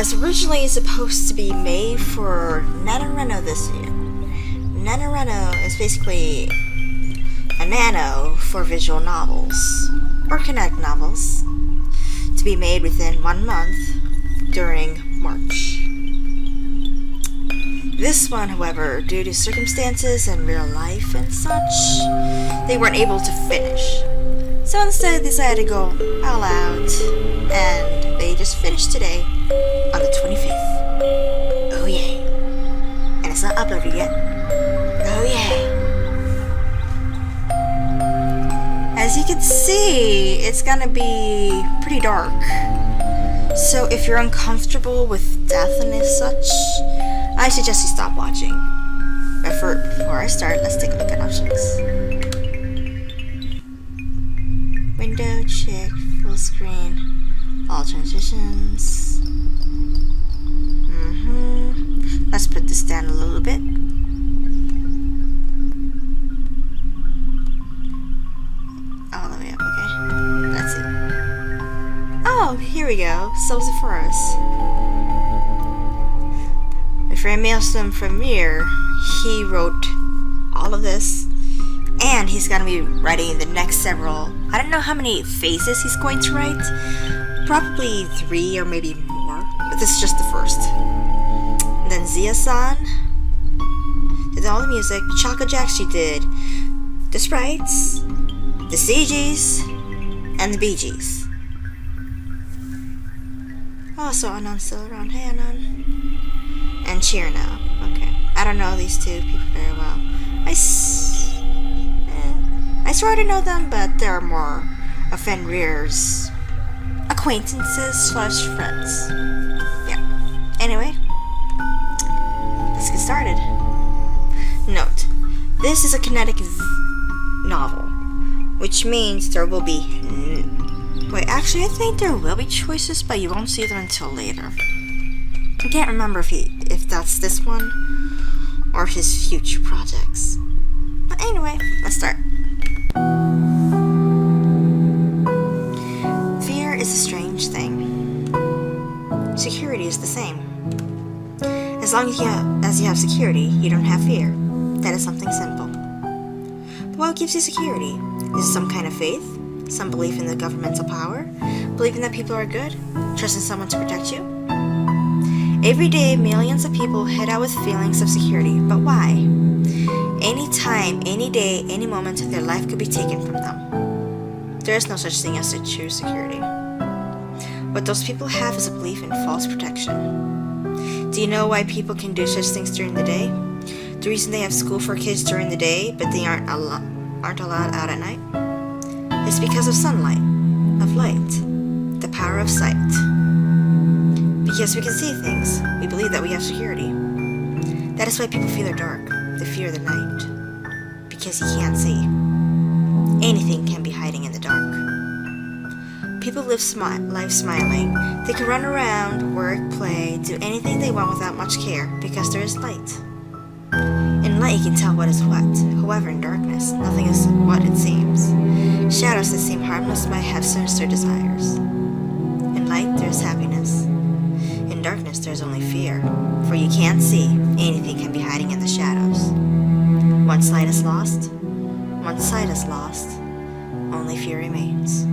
was originally supposed to be made for NaNoWriMo this year. NaNoWriMo is basically a nano for visual novels, or kinetic novels, to be made within 1 month during March. This one, however, due to circumstances and real life and such, they weren't able to finish. So instead they decided to go all out, and they just finished today on the 25th. Oh yay. And it's not uploaded yet. Oh yay. As you can see, it's gonna be pretty dark. So if you're uncomfortable with death and such, I suggest you stop watching. But before I start, let's take a look at options. Window, check, full screen, all transitions. Let's put this down a little bit. All the way up, okay. Let's see. Oh, here we go. Souls of Forest. My friend Maelstrom from here, he wrote all of this, and he's gonna be writing the next several. I don't know how many phases he's going to write. Probably 3 or maybe more, but this is just the first. And then Zia-san did all the music. Chaka Jack, she did the sprites, the CGs, and the BGs. Oh, so Anon's still around. Hey, Anon. And Cheerno. Okay. I don't know these two people very well. I sort of know them, but they're more of Fenrir's acquaintances / friends. Yeah. Anyway, let's get started. Note, this is a kinetic novel, which means there will be wait, actually I think there will be choices, but you won't see them until later. I can't remember if that's this one or his future projects. But anyway, let's start. Fear is a strange thing. Security is the same. As long as you have security, you don't have fear. That is something simple. But what gives you security? Is it some kind of faith? Some belief in the governmental power? Believing that people are good? Trusting someone to protect you? Every day, millions of people head out with feelings of security, but why? Any time, any day, any moment, their life could be taken from them. There is no such thing as a true security. What those people have is a belief in false protection. Do you know why people can do such things during the day? The reason they have school for kids during the day, but they aren't allowed out at night? It's because of sunlight, of light, the power of sight. Because we can see things, we believe that we have security. That is why people fear the dark. They fear the night. Because you can't see. Anything can be hiding in the dark. People live life smiling. They can run around, work, play, do anything they want without much care, because there is light. In light you can tell what is what. However, in darkness, nothing is what it seems. Shadows that seem harmless might have sinister desires. In light there is happiness. In darkness there's only fear, for you can't see. Anything can be hiding in the shadows. Once light is lost, once sight is lost, only fear remains.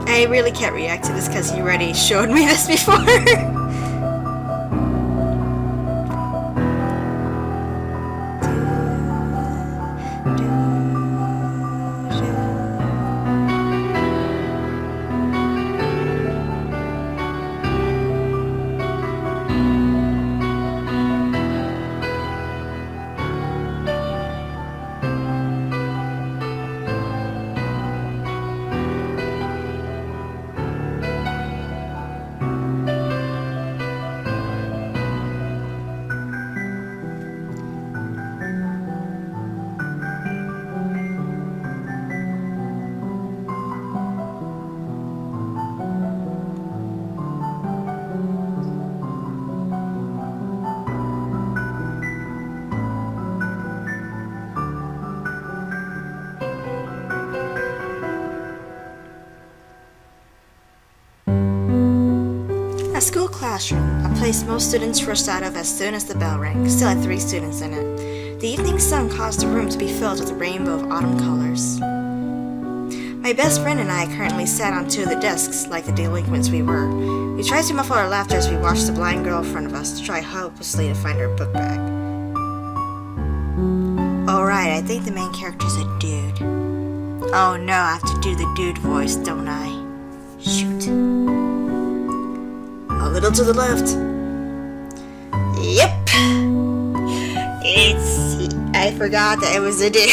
I really can't react to this because you already showed me this before. A school classroom, a place most students rushed out of as soon as the bell rang, still had 3 students in it. The evening sun caused the room to be filled with a rainbow of autumn colors. My best friend and I currently sat on 2 of the desks like the delinquents we were. We tried to muffle our laughter as we watched the blind girl in front of us try hopelessly to find her book bag. Alright, I think the main character's a dude. Oh no, I have to do the dude voice, don't I? Shoot. A little to the left. Yep. I forgot that it was a dude.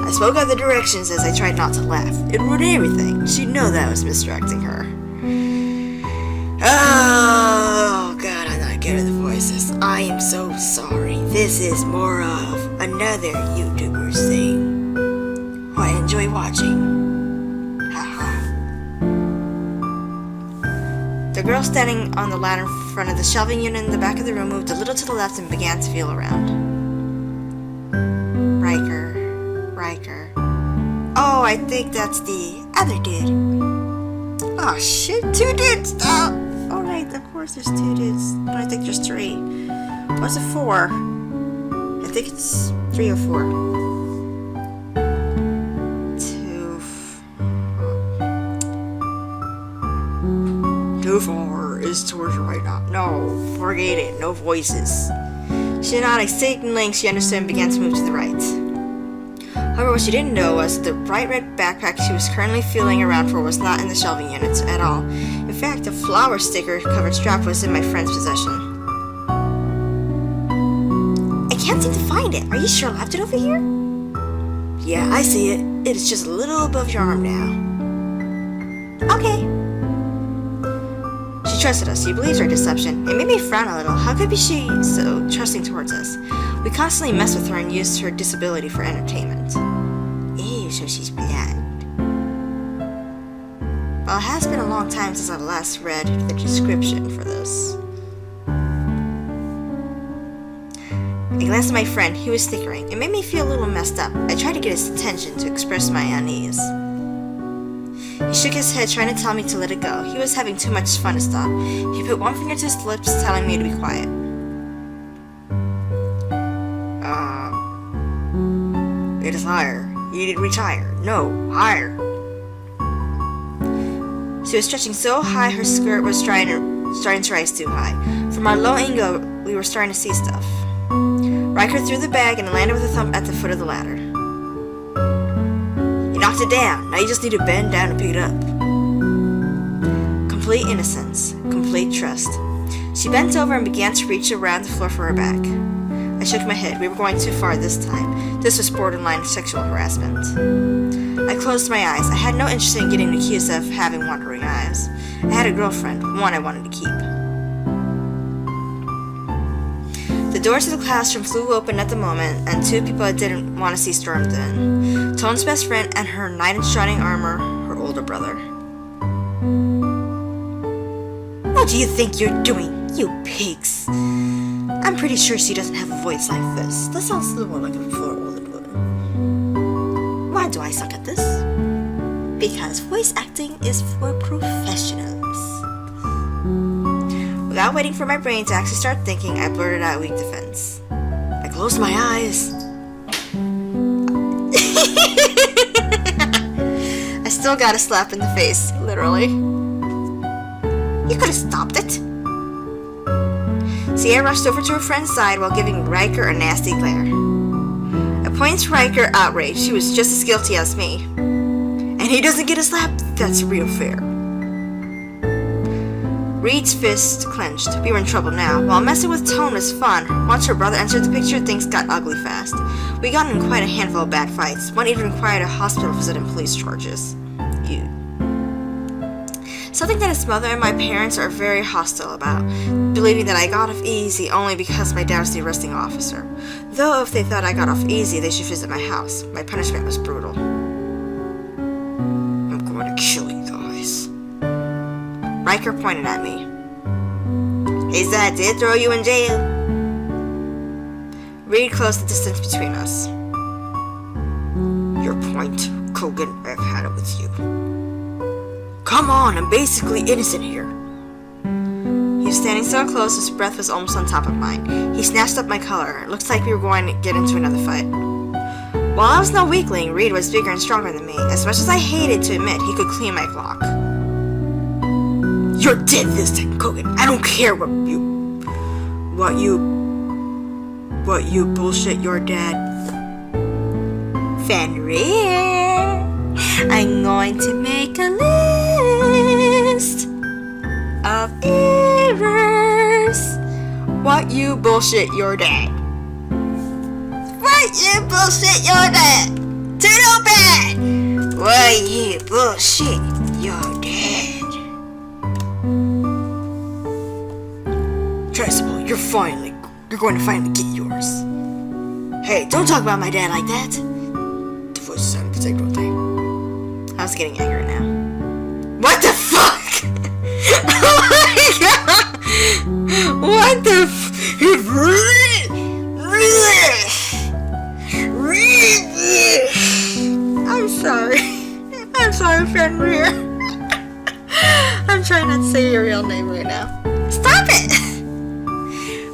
I spoke out the directions as I tried not to laugh. It ruined everything. She'd know that I was misdirecting her. Oh, God, I'm not good at the voices. I am so sorry. This is more of another YouTuber's thing, who I enjoy watching. Haha. The girl standing on the ladder in front of the shelving unit in the back of the room moved a little to the left and began to feel around. Riker. Oh, I think that's the other dude. Oh shit, 2 dudes! Oh, alright, of course there's 2 dudes. But I think there's 3. What's it 4? I think it's 3 or 4. 2 4 is towards the right now. No, forget it, no voices. She nodded signaling she understood and began to move to the right. However, what she didn't know was that the bright red backpack she was currently feeling around for was not in the shelving unit at all. In fact, a flower sticker covered strap was in my friend's possession. I can't seem to find it. Are you sure I left it over here? Yeah, I see it. It is just a little above your arm now. Okay. She trusted us. She believes our deception. It made me frown a little. How could she be so trusting towards us? We constantly messed with her and used her disability for entertainment. Ew, so she's blind. Well, it has been a long time since I last read the description for this. I glanced at my friend. He was snickering. It made me feel a little messed up. I tried to get his attention to express my unease. He shook his head, trying to tell me to let it go. He was having too much fun to stop. He put one finger to his lips, telling me to be quiet. It is higher. You need to reach higher. No, higher. She was stretching so high her skirt was starting to rise too high. From our low angle, we were starting to see stuff. Riker threw the bag and landed with a thump at the foot of the ladder. You knocked it down. Now you just need to bend down and pick it up. Complete innocence. Complete trust. She bent over and began to reach around the floor for her bag. I shook my head. We were going too far this time. This was borderline sexual harassment. I closed my eyes. I had no interest in getting accused of having wandering eyes. I had a girlfriend, one I wanted to keep. The doors to the classroom flew open at the moment, and 2 people I didn't want to see stormed in. Tone's best friend and her knight in shining armor, her older brother. What do you think you're doing, you pigs? I'm pretty sure she doesn't have a voice like this. That sounds a little more like a older brother. Why do I suck at this? Because voice acting is for professionals. Without waiting for my brain to actually start thinking, I blurted out weak defense. I closed my eyes. I still got a slap in the face, literally. You could have stopped it. Sierra rushed over to her friend's side while giving Riker a nasty glare. I pointed to Riker, outraged. She was just as guilty as me. And he doesn't get a slap? That's real fair. Reed's fist clenched. We were in trouble now. While messing with Tone was fun, once her brother entered the picture, things got ugly fast. We got in quite a handful of bad fights. One even required a hospital visit and police charges. Something that his mother and my parents are very hostile about, believing that I got off easy only because my dad was the arresting officer. Though if they thought I got off easy, they should visit my house. My punishment was brutal. I'm going to kill you guys. Riker pointed at me. Is that it? Throw you in jail? Reed closed the distance between us. Your point, Kogan. I've had it with you. Come on, I'm basically innocent here. was standing so close, his breath was almost on top of mine. He snatched up my collar. It looked like we were going to get into another fight. While I was no weakling, Reed was bigger and stronger than me. As much as I hated to admit, he could clean my clock. You're dead this time, Kogan. I don't care what you bullshit your dad. Fenrir, I'm going to make a list of errors. What you bullshit your dad. What you bullshit your dad. Too bad. What you bullshit your dad. Traceable, you're going to finally get yours. Hey, don't talk about my dad like that. The voice sounded particularly thing. I was getting angry now. What the fuck? Oh my god! What the I'm sorry. I'm sorry, Fenrir. I'm trying not to say your real name right now. Stop it!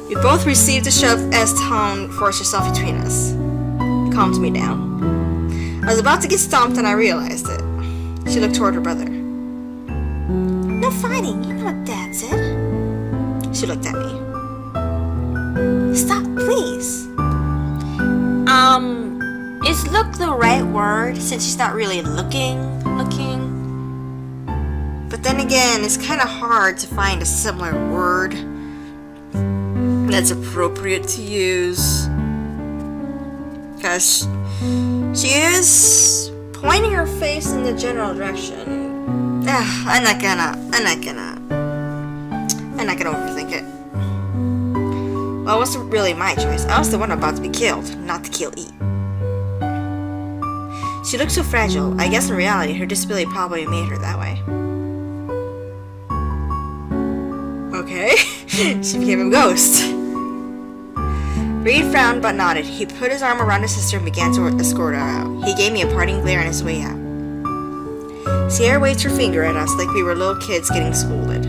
We both received a shove as Tone forced herself between us. It calmed me down. I was about to get stomped and I realized it. She looked toward her brother. No fighting, you know what Dad said. She looked at me. Stop, please. Is look the right word since she's not really looking? But then again, it's kind of hard to find a similar word that's appropriate to use. Because she is pointing her face in the general direction. I'm not gonna overthink it. Well, it wasn't really my choice. I was the one about to be killed, not to kill E. She looked so fragile. I guess in reality, her disability probably made her that way. Okay. She became a ghost. Reed frowned but nodded. He put his arm around his sister and began to escort her out. He gave me a parting glare on his way out. Sierra waved her finger at us like we were little kids getting scolded.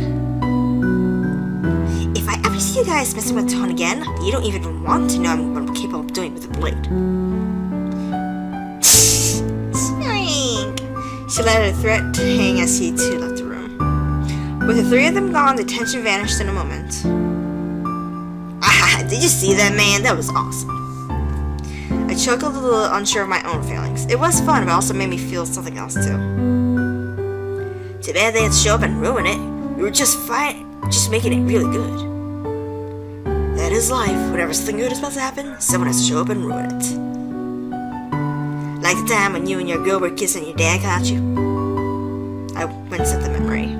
If I ever see you guys messing with Tone again, you don't even want to know what I'm capable of doing with a blade. She let her threat hang as he too left the room. With the three of them gone, the tension vanished in a moment. Ah, did you see that, man? That was awesome. I chuckled a little, unsure of my own feelings. It was fun, but also made me feel something else too. Too bad they had to show up and ruin it. We were just fine, just making it really good. That is life. Whenever something good is about to happen, someone has to show up and ruin it. Like the time when you and your girl were kissing your dad caught you. I winced at the memory.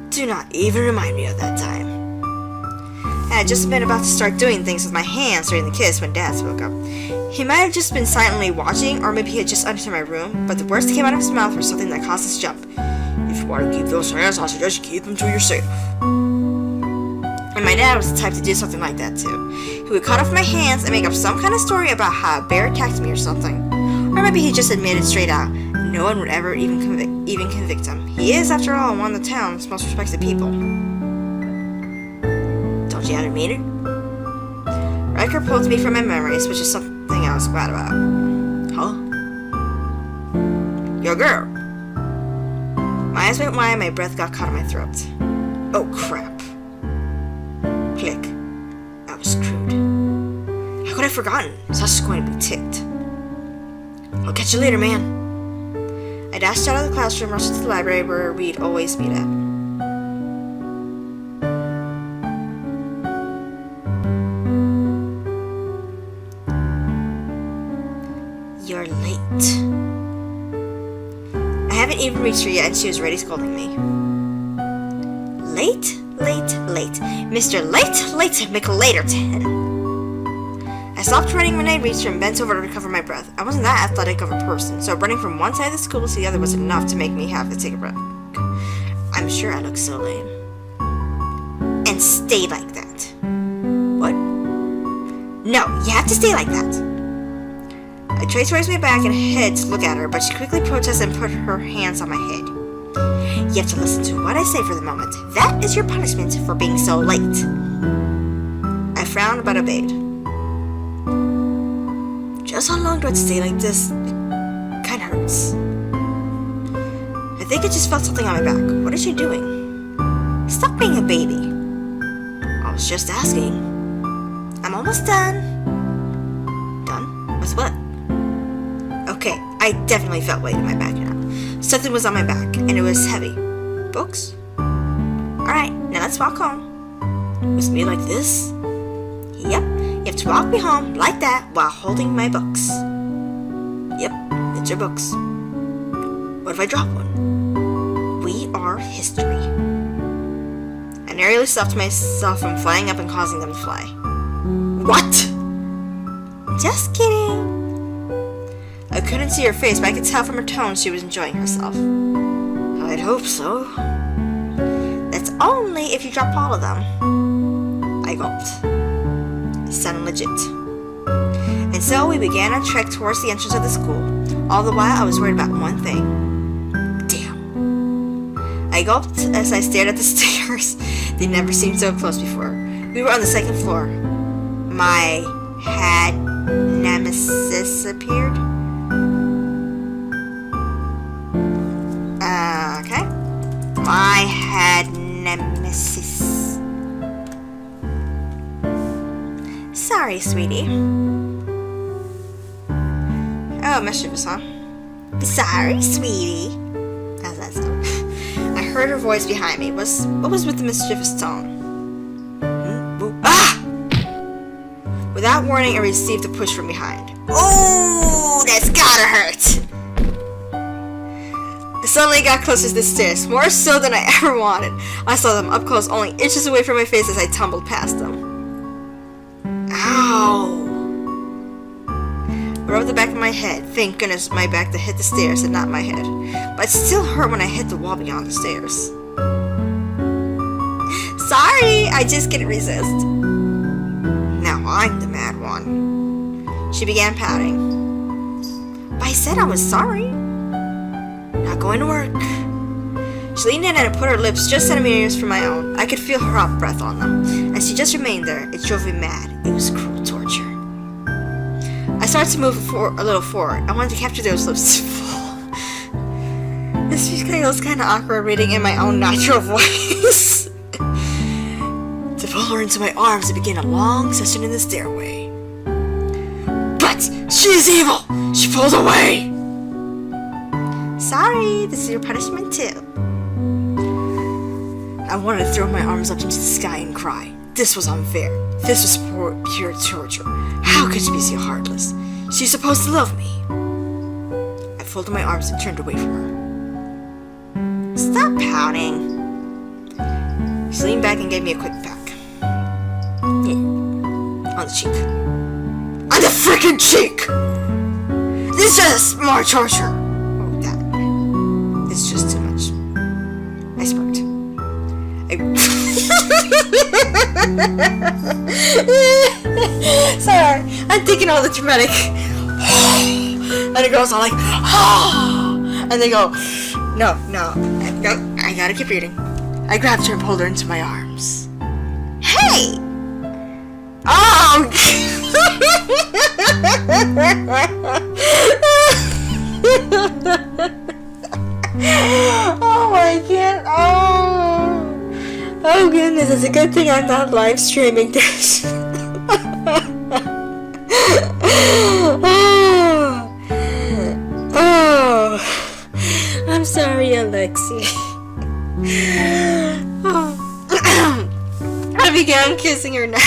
Do not even remind me of that time. I had just been about to start doing things with my hands during the kiss when Dad spoke up. He might have just been silently watching, or maybe he had just entered my room, but the words that came out of his mouth were something that caused us to jump. If you want to keep those hands, I suggest you keep them to yourself. And my dad was the type to do something like that too. He would cut off my hands and make up some kind of story about how a bear attacked me or something. Or maybe he just admitted straight out. No one would ever even convict him. He is, after all, one of the town's most respected people. Don't you admit it? Riker pulled me from my memories, which is something I was glad about. Huh? Your girl. My eyes went wide and my breath got caught in my throat. Oh crap. Click. I was screwed. How could I have forgotten? So I was going to be ticked. I'll catch you later, man. I dashed out of the classroom, rushed to the library where we'd always meet at. You're late. I haven't even reached her yet and she was already scolding me. Late? Mr. Late McLaterton. I stopped running when I reached her and bent over to recover my breath. I wasn't that athletic of a person, so running from one side of the school to the other was enough to make me have to take a breath. I'm sure I look so lame. And stay like that. What? No, you have to stay like that. I traced towards my back and head to look at her, but she quickly protested and put her hands on my head. You have to listen to what I say for the moment. That is your punishment for being so late. I frowned but obeyed. Just how long do I have to stay like this? It kinda hurts. I think I just felt something on my back. What is she doing? Stop being a baby. I was just asking. I'm almost done. Done? With what? Okay, I definitely felt weight in my back now. Something was on my back, and it was heavy. Books? Alright, now let's walk home. With me like this? Yep, you have to walk me home like that while holding my books. Yep, it's your books. What if I drop one? We are history. I narrowly stopped myself from flying up and causing them to fly. What? Just kidding. I couldn't see her face, but I could tell from her tone she was enjoying herself. I'd hope so. That's only if you drop all of them. I gulped. It sounded legit. And so we began our trek towards the entrance of the school. All the while I was worried about one thing. Damn. I gulped as I stared at the stairs. They never seemed so close before. We were on the second floor. My had nemesis appeared. Okay. My had nemesis. Sorry, sweetie. Oh, mischievous, huh? Sorry, sweetie. How's that sound? I heard her voice behind me. What was with the mischievous tone? Ah! Without warning, I received a push from behind. Oh, that's gotta hurt! I suddenly got closer to the stairs, more so than I ever wanted. I saw them up close, only inches away from my face as I tumbled past them. Ow! I rubbed the back of my head. Thank goodness my back that hit the stairs and not my head. But it still hurt when I hit the wall beyond the stairs. Sorry, I just couldn't resist. Now I'm the mad one. She began pouting. But I said I was sorry. Not going to work. She leaned in and put her lips just centimeters from my own. I could feel her hot breath on them. As she just remained there, it drove me mad. It was cruel torture. I started to move a little forward. I wanted to capture those lips. This feels kind of awkward reading in my own natural voice. To pull her into my arms and begin a long session in the stairway. But she is evil! She pulled away! Sorry, this is your punishment too. I wanted to throw my arms up into the sky and cry. This was unfair. This was pure torture. How could she be so heartless? She's supposed to love me. I folded my arms and turned away from her. Stop pouting. She leaned back and gave me a quick peck. Yeah. On the cheek. On the freaking cheek! This is just more torture. Oh, that. It's just too much. I smirked. Sorry, I'm thinking all the dramatic. And the girls are like, oh! And they go, no, I gotta keep reading. I grabbed her and pulled her into my arms. Hey! Oh! Oh my god! Oh goodness, it's a good thing I'm not live streaming this. Oh, I'm sorry, Alexi. I began kissing her neck.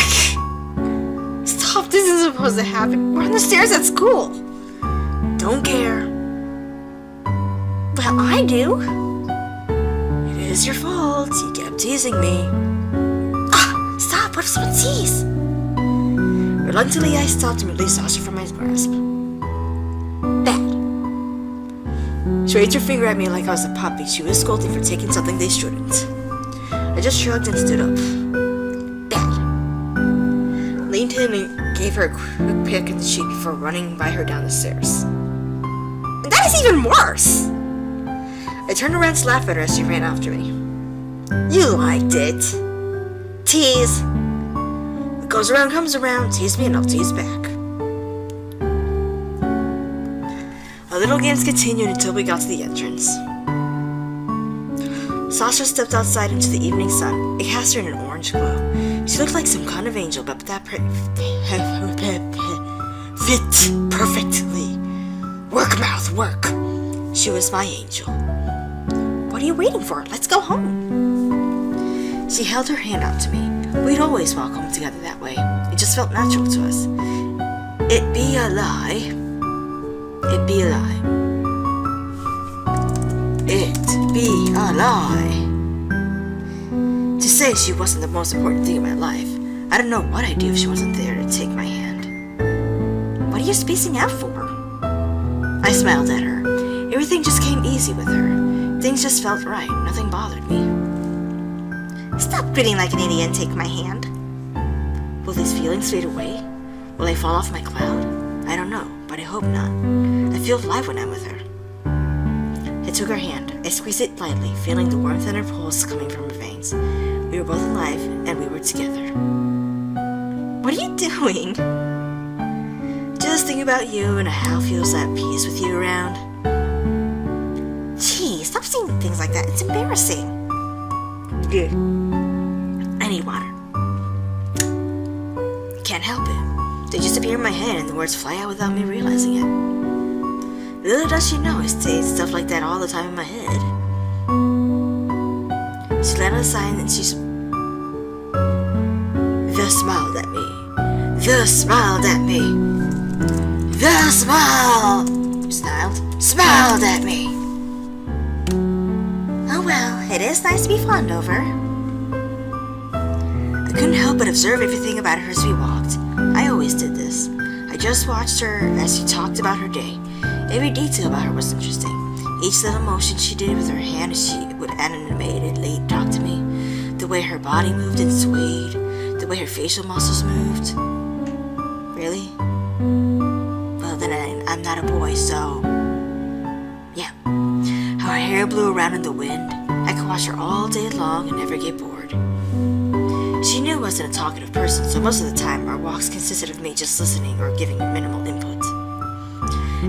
Stop, this isn't supposed to happen. We're on the stairs at school. Don't care. Well, I do. It is your fault. You kept teasing me. Ah, stop. What if someone sees? Reluctantly, I stopped and released Sasha from my grasp. Bad. She raised her finger at me like I was a puppy. She was scolding for taking something they shouldn't. I just shrugged and stood up. Bad. Leaned in and gave her a quick peck in the cheek before running by her down the stairs. And that is even worse! I I turned around to laugh at her as she ran after me. You liked it. Tease. What goes around comes around. Tease me and I'll tease back. Our little games continued until we got to the entrance. Sasha stepped outside into the evening sun. It cast her in an orange glow. She looked like some kind of angel, but that fit perfectly. Work, mouth, work. She was my angel. What are you waiting for? Let's go home. She held her hand out to me. We'd always walk home together that way. It just felt natural to us. It'd be a lie. It'd be a lie. It'd be a lie. To say she wasn't the most important thing in my life, I don't know what I'd do if she wasn't there to take my hand. What are you spacing out for? I smiled at her. Everything just came easy with her. Things just felt right. Nothing bothered me. Stop grinning like an idiot and take my hand. Will these feelings fade away? Will I fall off my cloud? I don't know, but I hope not. I feel alive when I'm with her. I took her hand. I squeezed it lightly, feeling the warmth in her pulse coming from her veins. We were both alive, and we were together. What are you doing? Just thinking about you and how it feels at peace with you around. Gee, stop saying things like that. It's embarrassing. Good. I need water. Can't help it. They just appear in my head and the words fly out without me realizing it. Little does she know I say stuff like that all the time in my head. She let out a sigh and she smiled at me. Smiled at me. Smiled at me. Oh well, it is nice to be fond of her. I couldn't help but observe everything about her as we walked. I always did this. I just watched her as she talked about her day. Every detail about her was interesting. Each little motion she did with her hand as she would animatedly talk to me. The way her body moved and swayed. The way her facial muscles moved. Really? Well, then I'm not a boy, so... Yeah. How her hair blew around in the wind. I could watch her all day long and never get bored. She knew I wasn't a talkative person, so most of the time our walks consisted of me just listening or giving minimal input.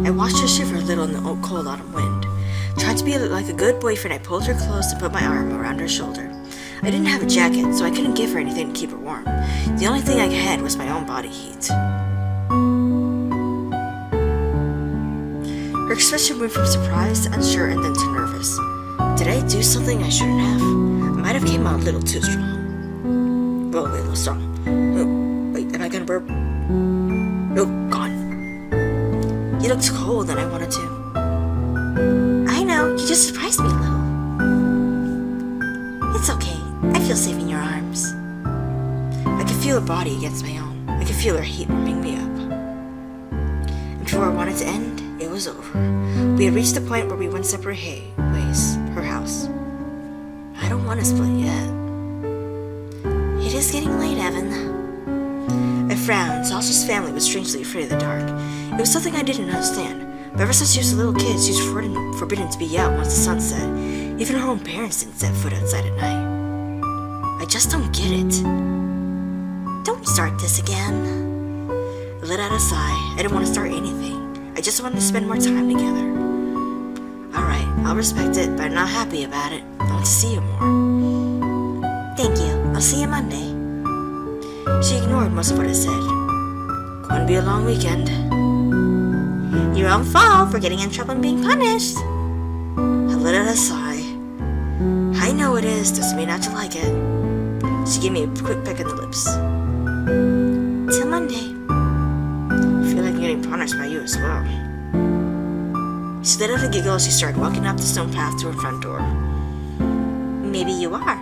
I watched her shiver a little in the cold autumn wind. Trying to be like a good boyfriend, I pulled her close and put my arm around her shoulder. I didn't have a jacket, so I couldn't give her anything to keep her warm. The only thing I had was my own body heat. Her expression went from surprised to unsure and then to nervous. Did I do something I shouldn't have? I might have came out a little too strong. Well, a little strong. Oh, wait, am I gonna burp? Nope, gone. You looked cold and I wanted to. I know, you just surprised me a little. It's okay, I feel safe in your arms. I could feel her body against my own. I could feel her heat warming me up. And before I wanted to end, it was over. We had reached the point where we went separate ways. Her house. I don't want to split yet. It is getting late, Evan. I frowned. Sasha's family was strangely afraid of the dark. It was something I didn't understand. But ever since she was a little kid, she was forbidden to be out once the sun set. Even her own parents didn't set foot outside at night. I just don't get it. Don't start this again. I let out a sigh. I didn't want to start anything. I just wanted to spend more time together. Alright, I'll respect it, but I'm not happy about it. I want to see you more. Thank you. I'll see you Monday. She ignored most of what I said. Going to be a long weekend. Your own fault for getting in trouble and being punished. I let out a sigh. I know it is, doesn't mean not to like it. She gave me a quick peck in the lips. Till Monday. I feel like I'm getting punished by you as well. She let out a giggle as she started walking up the stone path to her front door. Maybe you are.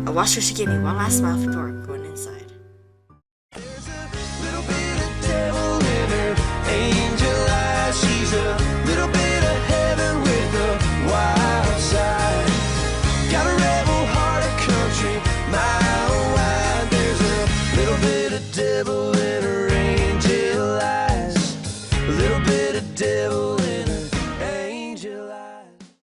I watched her. She gave me one last smile before